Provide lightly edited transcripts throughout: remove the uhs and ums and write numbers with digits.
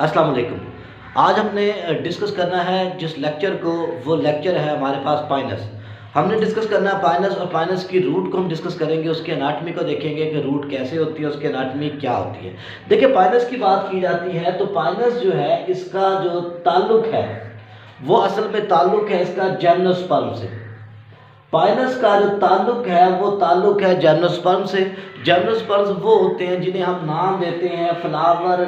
अस्सलाम वालेकुम। आज हमने डिस्कस करना है जिस लेक्चर को, वो लेक्चर है हमारे पास पाइनस। हमने डिस्कस करना है पाइनस, और पाइनस की रूट को हम डिस्कस करेंगे, उसके एनाटमी को देखेंगे कि रूट कैसे होती है, उसकी एनाटमी क्या होती है। देखिए, पाइनस की बात की जाती है तो पाइनस जो है, इसका जो ताल्लुक है वो असल में ताल्लुक है इसका जिम्नोस्पर्म से। पाइनस का जो ताल्लुक है वो ताल्लुक है जिम्नोस्पर्म से। जिम्नोस्पर्म्स वो होते हैं जिन्हें हम नाम देते हैं फ्लावर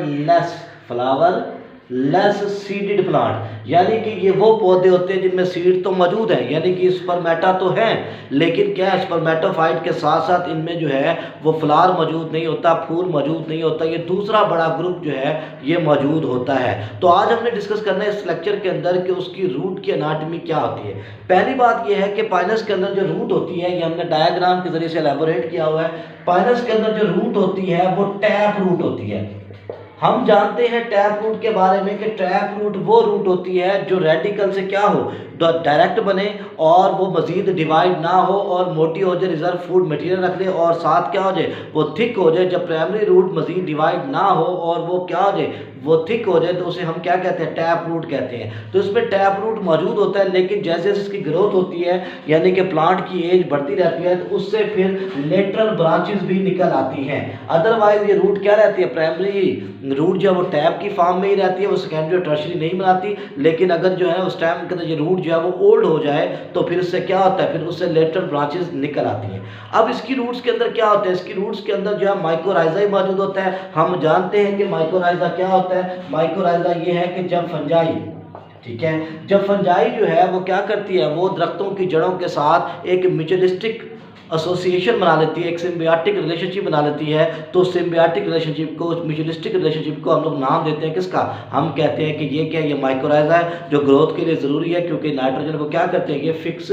लेस सीडेड प्लांट, यानी कि ये वो पौधे होते हैं जिनमें सीड तो मौजूद है, यानी कि स्पर्मेटा तो है, लेकिन क्या है, स्पर्मेटोफाइट के साथ साथ इनमें जो है वो फ्लावर मौजूद नहीं होता, फूल मौजूद नहीं होता, ये दूसरा बड़ा ग्रुप जो है ये मौजूद होता है। तो आज हमने डिस्कस करना है इस लेक्चर के अंदर कि उसकी रूट की एनाटमी क्या होती है। पहली बात यह है कि पाइनस के अंदर जो रूट होती है, ये हमने डायग्राम के जरिए से एलैबोरेट किया हुआ है। पाइनस के अंदर जो रूट होती है वो टैप रूट होती है। हम जानते हैं टैप रूट के बारे में कि टैप रूट वो रूट होती है जो रेडिकल से क्या हो, डायरेक्ट बने और वो मजीद डिवाइड ना हो और मोटी हो जाए, रिजर्व फूड मटेरियल रख ले, और साथ क्या हो जाए, वो थिक हो जाए। जब प्राइमरी रूट मजीद डिवाइड ना हो और वो क्या हो जाए, वो थिक हो जाए, तो उसे हम क्या कहते हैं, टैप रूट कहते हैं। तो इसमें टैप रूट मौजूद होता है, लेकिन जैसे जैसे इसकी ग्रोथ होती है, यानी कि प्लांट की एज बढ़ती रहती है, तो उससे फिर लेटरल ब्रांचेस भी निकल आती हैं। अदरवाइज ये रूट क्या रहती है, प्राइमरी रूट जो है वो टैप की फॉर्म में ही रहती है, वो सेकेंडरी और टर्शियरी नहीं बनाती। लेकिन अगर जो है उस टाइम के अंदर ये रूट जो है वो ओल्ड हो जाए, तो फिर इससे क्या होता है, फिर उससे लेटरल ब्रांचेस निकल आती हैं। अब इसकी रूट्स के अंदर क्या होता है, इसकी रूट्स के अंदर जो है माइकोराइजा ही मौजूद होता है। हम जानते हैं कि माइकोराइजा क्या होता है। माइकोराइजा ये है कि जब फंजाई, ठीक है, जब फंजाई जो है वो क्या करती है, वो दरख्तों की जड़ों के साथ एक म्यूचुअलिस्टिक एसोसिएशन बना लेती है, एक सिम्बियोटिक रिलेशनशिप बना लेती है। तो सिम्बियोटिक रिलेशनशिप को, म्यूचुअलिस्टिक रिलेशनशिप को हम लोग नाम देते हैं किसका, हम कहते हैं कि ये क्या, ये माइकोराइजा है, जो ग्रोथ के लिए ज़रूरी है, क्योंकि नाइट्रोजन को क्या करते हैं, ये फिक्स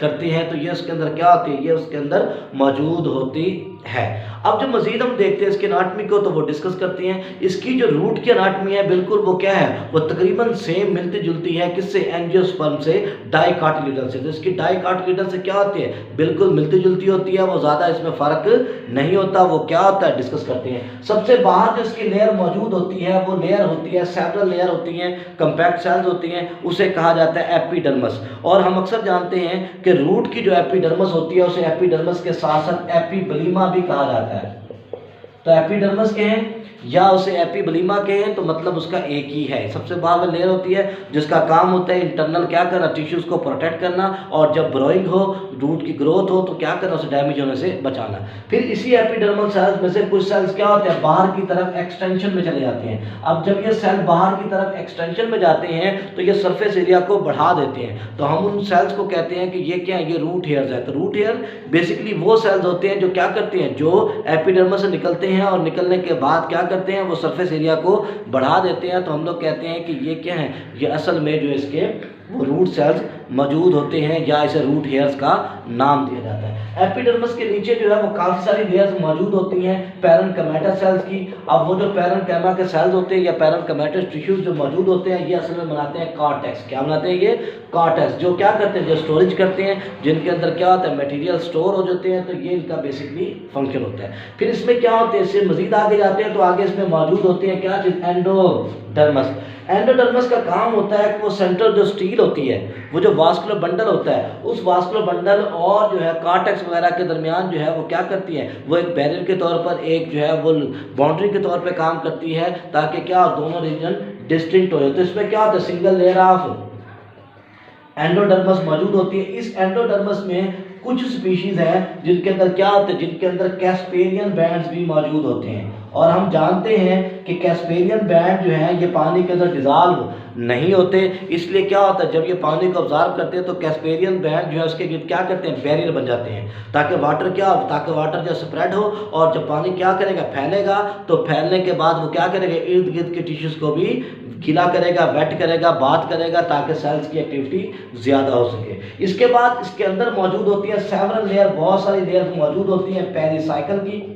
करती हैं। तो ये उसके अंदर क्या होती है, ये उसके अंदर मौजूद होती है। अब जब मजीद हम देखते हैं इसकी एनाटमी को, तो वो डिस्कस करते हैं। इसकी जो रूट की एनाटमी है बिल्कुल वो क्या है, वो तकरीबन सेम मिलती जुलती है किससे, एंजियोस्पर्म से, डाइकोटिलेडन से। तो इसकी डाइकोटिलेडन से क्या होती है, बिल्कुल मिलती जुलती होती है, वो ज़्यादा इसमें फ़र्क नहीं होता। वो क्या होता है, डिस्कस करते हैं। सबसे बाहर जो इसकी लेयर मौजूद होती है, वो लेयर होती है, सेवरल लेयर होती हैं, कंपैक्ट सेल्स होती हैं, उसे कहा जाता है एपिडर्मस। और हम अक्सर जानते हैं कि रूट की जो एपिडर्मस होती है, उसे एपिडर्मस के साथ साथ एपिबलीमा भी कहा जाता है। तो एपिडर्मस के हैं या उसे एपिबलीमा के हैं, तो मतलब उसका एक ही है। सबसे बाहर में लेयर होती है जिसका काम होता है इंटरनल क्या करना, टिश्यूज को प्रोटेक्ट करना, और जब ग्रोइंग हो, रूट की ग्रोथ हो, तो क्या करना, उसे डैमेज होने से बचाना। फिर इसी एपिडर्मल सेल्स में से कुछ सेल्स क्या होते हैं, बाहर की तरफ एक्सटेंशन में चले जाते हैं। अब जब ये सेल बाहर की तरफ एक्सटेंशन में जाते हैं, तो ये सरफेस एरिया को बढ़ा देते हैं। तो हम उन सेल्स को कहते हैं कि ये क्या है, ये रूट हेयर्स है। तो रूट हेयर बेसिकली वो सेल्स होते हैं जो क्या करते हैं, जो एपिडर्मस से निकलते हैं, और निकलने के बाद क्या करते हैं, वो सरफेस एरिया को बढ़ा देते हैं। तो हम लोग कहते हैं कि ये क्या है, ये असल में जो इसके वो रूट सेल्स मौजूद होते हैं, या इसे रूट हेयर्स का नाम दिया जाता है। एपिडर्मस के नीचे जो है वो काफ़ी सारी लेयर्स मौजूद होती हैं पैरेन्काइमा सेल्स की। अब वो जो पैरेन्काइमा के सेल्स होते हैं या पैरेन्काइमा टिश्यूज जो मौजूद होते हैं, ये असल में बनाते हैं कॉर्टेक्स। क्या बनाते हैं, ये कॉर्टेक्स, जो क्या करते हैं, जो स्टोरेज करते हैं, जिनके अंदर क्या होता है, मटेरियल स्टोर हो जाते हैं। तो ये इनका बेसिकली फंक्शन होता है। फिर इसमें क्या होते हैं, इससे मजीद आगे जाते हैं तो आगे इसमें मौजूद होती है क्या चीज़, एंडोडर्मस। एंडोडर्मस का काम होता है कि वो सेंट्रल जो स्टील होती है, वो जो वास्कुलर बंडल होता है, उस वास्कुलर बंडल और जो है कॉर्टेक्स वगैरह के दरमियान जो है वो क्या करती है, वो एक बैरियर के तौर पर, एक जो है वो बाउंड्री के तौर पे काम करती है, ताकि क्या दोनों रीजन डिस्टिंक्ट हो जाए। तो इसमें क्या होता है, सिंगल लेयर ऑफ एंडोडर्मस मौजूद होती है। इस एंडोडर्मस में कुछ स्पीशीज हैं जिनके अंदर क्या होते हैं, जिनके अंदर कैस्पेरियन बैंड्स भी मौजूद होते हैं। और हम जानते हैं कि कैस्पेरियन बैंड जो है ये पानी के अंदर डिजॉल्व नहीं होते, इसलिए क्या होता है, जब ये पानी को ऑब्जर्व करते हैं तो कैस्पेरियन बैंड जो है उसके गिर्द क्या करते हैं, बैरियर बन जाते हैं, ताकि वाटर क्या हो, ताकि वाटर जो स्प्रेड हो, और जब पानी क्या करेगा, फैलेगा, तो फैलने के बाद वो क्या करेगा, इर्द गिर्द के टिश्यूज को भी गीला करेगा, वेट करेगा, बात करेगा, ताकि सेल्स की एक्टिविटी ज़्यादा हो सके। इसके बाद इसके अंदर मौजूद होती है सेवरल लेयर, बहुत सारी लेयर मौजूद होती हैं पेरिसाइकिल की।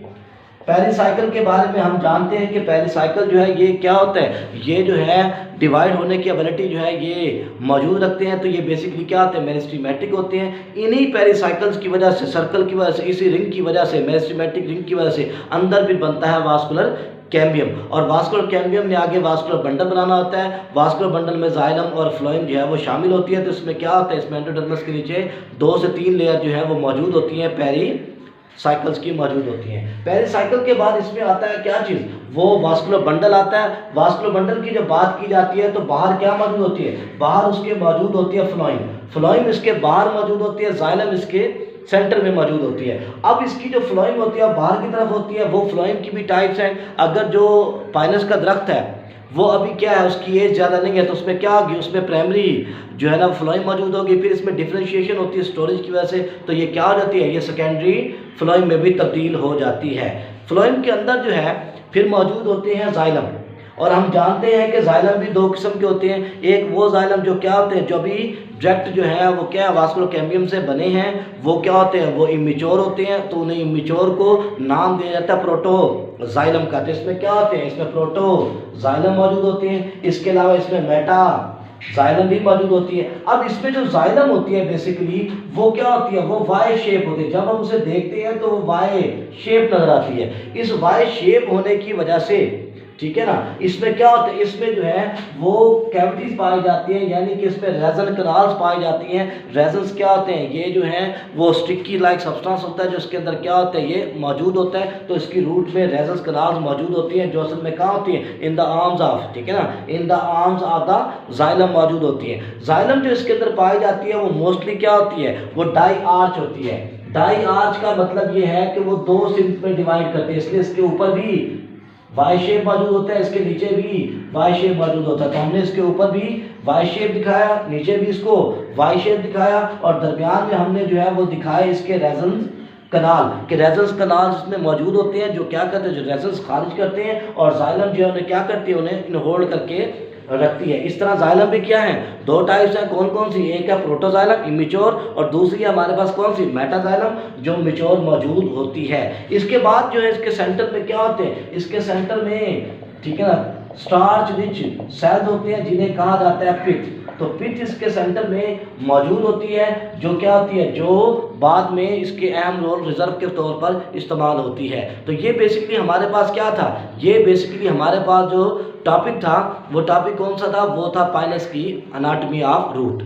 पेरिसाइकिल के बारे में हम जानते हैं कि पेरिसाइकिल जो है ये क्या होता है, ये जो है डिवाइड होने की एबिलिटी जो है ये मौजूद रखते हैं। तो ये बेसिकली क्या होते हैं, मेरिस्टेमेटिक होते हैं। इन्हीं पेरिसाइकिल्स की वजह से, सर्कल की वजह से, इसी रिंग की वजह से, मेरिस्टेमेटिक रिंग की वजह से अंदर भी बनता है वास्कुलर कैम्बियम, और वास्कुलर कैम्बियम में आगे वास्कुलर बंडल बनाना होता है। वास्कुलर बंडल में जाइलम और फ्लोएम जो है वो शामिल होती है। तो इसमें क्या होता है, इसमें एंडोडर्मिस के नीचे 2 से 3 लेयर जो है वो मौजूद होती हैं, पेरीसाइकल्स की मौजूद होती हैं। पेरीसाइकल के बाद इसमें आता है क्या चीज़, वो वास्कुलर बंडल आता है। वास्कुलर बंडल की जब बात की जाती है तो बाहर क्या मौजूद होती है, बाहर उसके मौजूद होती है फ्लोएम। फ्लोएम इसके बाहर मौजूद होती है, जाइलम इसके सेंटर में मौजूद होती है। अब इसकी जो फ्लोएम होती है बाहर की तरफ होती है, वो फ्लोएम की भी टाइप्स हैं। अगर जो पाइनस का दरख्त है वो अभी क्या है, उसकी एज ज़्यादा नहीं है, तो उसमें क्या होगी, उसमें प्राइमरी जो है ना फ्लोएम मौजूद होगी। फिर इसमें डिफ्रेंशिएशन होती है स्टोरेज की वजह से, तो ये क्या हो जाती है, ये सेकेंडरी फ्लोएम में भी तब्दील हो जाती है। फ्लोएम के अंदर जो है फिर मौजूद होते हैं जाइलम, और हम जानते हैं कि जाइलम भी 2 किस्म के होते हैं। एक वो जाइलम जो क्या होते हैं, जो भी डायरेक्ट जो है वो क्या है वास्कुलर कैम्बियम से बने हैं, वो क्या होते हैं, वो इमेच्योर होते हैं। तो उन्हें इमेच्योर को नाम दिया जाता है प्रोटो जाइलम का। तो इसमें क्या होते हैं, इसमें प्रोटो जाइलम मौजूद होते हैं। इसके अलावा इसमें मेटा जाइलम भी मौजूद होती है। अब इसमें जो जाइलम होती है बेसिकली वो क्या होती है, वो वाई शेप होती है। जब हम उसे देखते हैं तो वो वाई शेप नजर आती है। इस वाई शेप होने की वजह से, ठीक है ना, इसमें क्या होता है, इसमें जो है वो कैविटीज पाई जाती हैं, यानी कि इसमें रेजन कनाल्स पाई जाती हैं। रेजन्स क्या होते हैं, ये जो है वो स्टिकी लाइक सब्सटेंस होता है जो इसके अंदर क्या होता है, ये मौजूद होता है। तो इसकी रूट में रेजन्स कनाल्स मौजूद होती हैं, जो असल में कहाँ होती हैं, इन द आर्म्स ऑफ, ठीक है ना, in the arms of the xylem मौजूद होती है। जाइलम जो इसके अंदर पाई जाती है वो मोस्टली क्या होती है, वो डाई आर्च होती है। डाई आर्च का मतलब ये है कि वो 2 सिम्स में डिवाइड करते हैं, इसलिए इसके ऊपर भी वाई शेप मौजूद होता है, इसके नीचे भी वाई शेप मौजूद होता है। तो हमने इसके ऊपर भी वाई शेप दिखाया, नीचे भी इसको वाई शेप दिखाया, और दरमियान में हमने जो है वो दिखाया इसके रेजन्स कनाल के। रेजन्स कनाल इसमें मौजूद होते हैं जो क्या करते हैं, जो रेजन्स खारिज करते हैं, और जाइलम जो है उन्हें क्या करती है, उन्हें इनहोल्ड करके रखती है। इस तरह जाइलम भी क्या है, 2 टाइप्स हैं। कौन कौन सी, एक है प्रोटोजाइलम इमेच्योर, और दूसरी है हमारे पास कौन सी, मेटाजाइलम जो मैच्योर मौजूद होती है। इसके बाद जो है इसके सेंटर में क्या होते हैं, इसके सेंटर में, ठीक है ना, स्टार्च रिच सेल्स होते हैं जिन्हें कहा जाता है पिथ। तो पिथ इसके सेंटर में मौजूद होती है, जो क्या होती है, जो बाद में इसके अहम रोल रिजर्व के तौर पर इस्तेमाल होती है। तो ये बेसिकली हमारे पास क्या था, ये बेसिकली हमारे पास जो टॉपिक था वो टॉपिक कौन सा था, वो था पाइनस की एनाटॉमी ऑफ रूट।